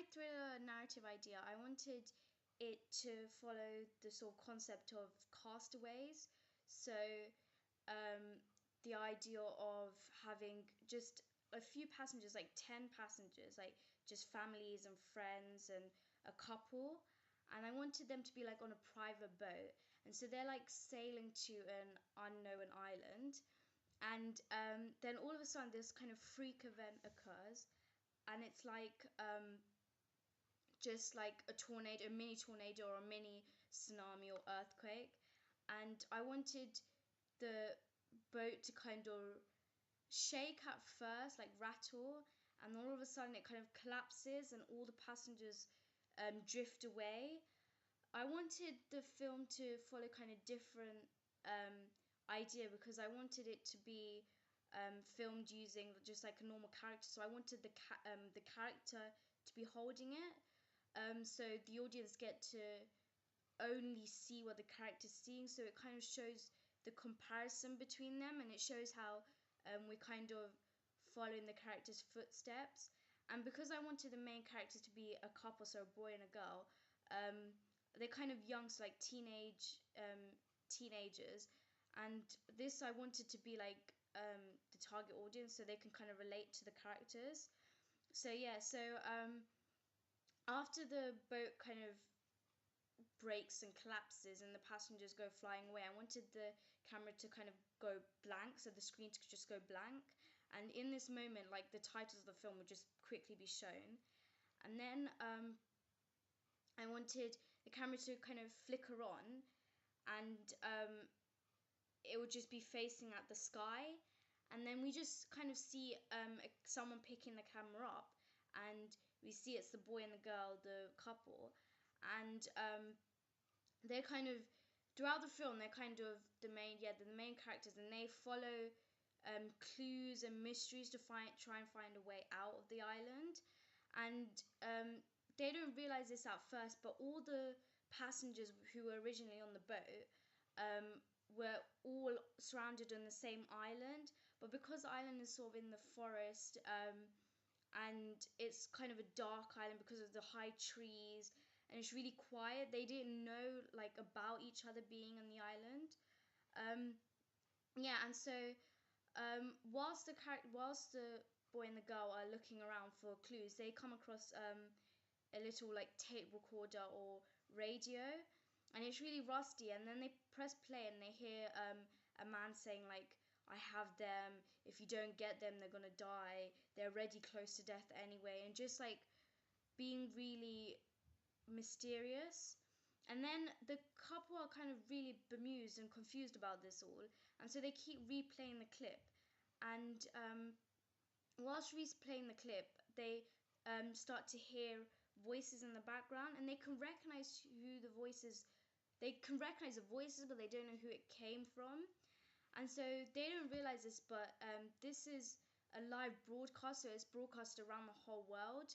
my thriller narrative idea, I wanted it to follow the sort of concept of castaways. So um, the idea of having just a few passengers, like 10 passengers, like just families and friends and a couple. And I wanted them to be like on a private boat. And so they're like sailing to an unknown island. And then all of a sudden, this kind of freak event occurs. And it's like just like a tornado, a mini tornado, or a mini tsunami or earthquake. And I wanted the boat to kind of shake at first, like rattle, and all of a sudden it kind of collapses and all the passengers drift away. I wanted the film to follow kind of different idea because I wanted it to be filmed using just like a normal character. So I wanted the character to be holding it, so the audience get to only see what the character's seeing. So it kind of shows the comparison between them, and it shows how we're kind of following the character's footsteps. And because I wanted the main characters to be a couple, so a boy and a girl, they're kind of young, so like teenagers. And this I wanted to be like the target audience, so they can kind of relate to the characters. So yeah, so after the boat kind of breaks and collapses and the passengers go flying away, I wanted the camera to kind of go blank, so the screen to just go blank. And in this moment, like the titles of the film would just quickly be shown. And then I wanted the camera to kind of flicker on, and it would just be facing at the sky. And then we just kind of see someone picking the camera up, and we see it's the boy and the girl, the couple. And they're kind of throughout the film they're kind of the main characters, and they follow clues and mysteries to try and find a way out of the island. And they don't realize this at first, but all the passengers who were originally on the boat were all surrounded on the same island. But because the island is sort of in the forest, and it's kind of a dark island because of the high trees, and it's really quiet, they didn't know like about each other being on the island. um yeah, and so whilst the boy and the girl are looking around for clues, they come across a little like tape recorder or radio, and it's really rusty. And then they press play and they hear a man saying like, I have them, if you don't get them they're gonna die, they're already close to death anyway, and just like being really mysterious. And then the couple are kind of really bemused and confused about this all, and so they keep replaying the clip. And whilst replaying the clip, they start to hear voices in the background, and they can recognize who the voices. They can recognize the voices, but they don't know who it came from. And so they don't realize this, but this is a live broadcast, so it's broadcast around the whole world.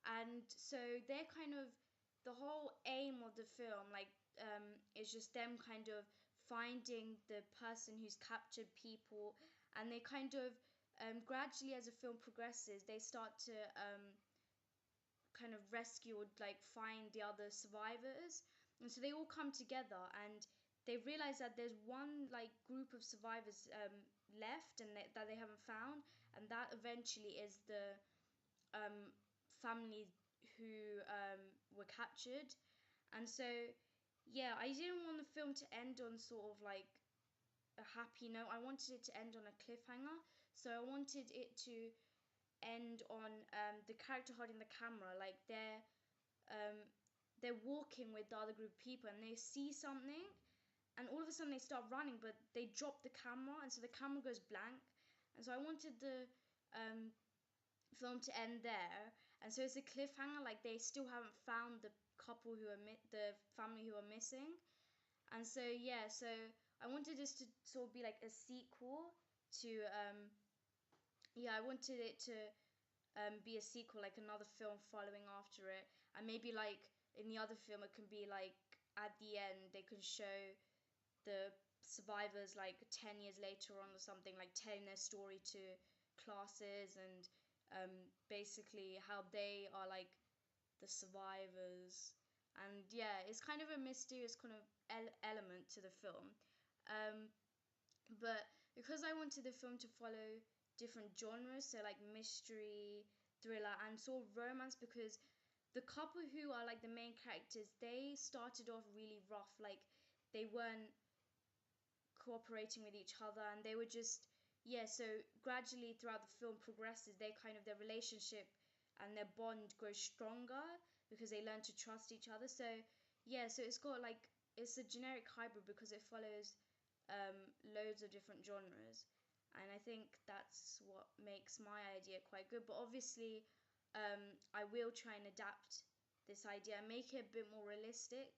And so they're kind of the whole aim of the film, like is just them kind of finding the person who's captured people. And they kind of gradually, as the film progresses, they start to kind of rescue or like find the other survivors. And so they all come together, and they realize that there's one like group of survivors left, and that they haven't found, and that eventually is the family who were captured. And so yeah, I didn't want the film to end on sort of like a happy note. I wanted it to end on a cliffhanger. So I wanted it to end on the character holding the camera, like um, they're walking with the other group of people, and they see something, and all of a sudden they start running, but they drop the camera, and so the camera goes blank. And so I wanted the film to end there, and so it's a cliffhanger, like they still haven't found the couple who are the family who are missing. And so yeah, so I wanted this to sort of be like a sequel to I wanted it to be a sequel, like another film following after it. And maybe like in the other film it can be like at the end they can show the survivors like 10 years later on or something, like telling their story to classes, and basically how they are like the survivors, and yeah, it's kind of a mysterious kind of element to the film. Um, but because I wanted the film to follow different genres, so like mystery, thriller, and sort of romance, because the couple who are like the main characters, they started off really rough, like they weren't cooperating with each other, and they were just, yeah, so gradually throughout the film progresses, they kind of, their relationship and their bond grows stronger because they learn to trust each other. So yeah, so it's got like, it's a generic hybrid because it follows loads of different genres, and I think that's what makes my idea quite good. But obviously, I will try and adapt this idea and make it a bit more realistic,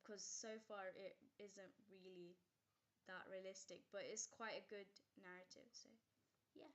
because so far it isn't really that realistic, but it's quite a good narrative. So yeah.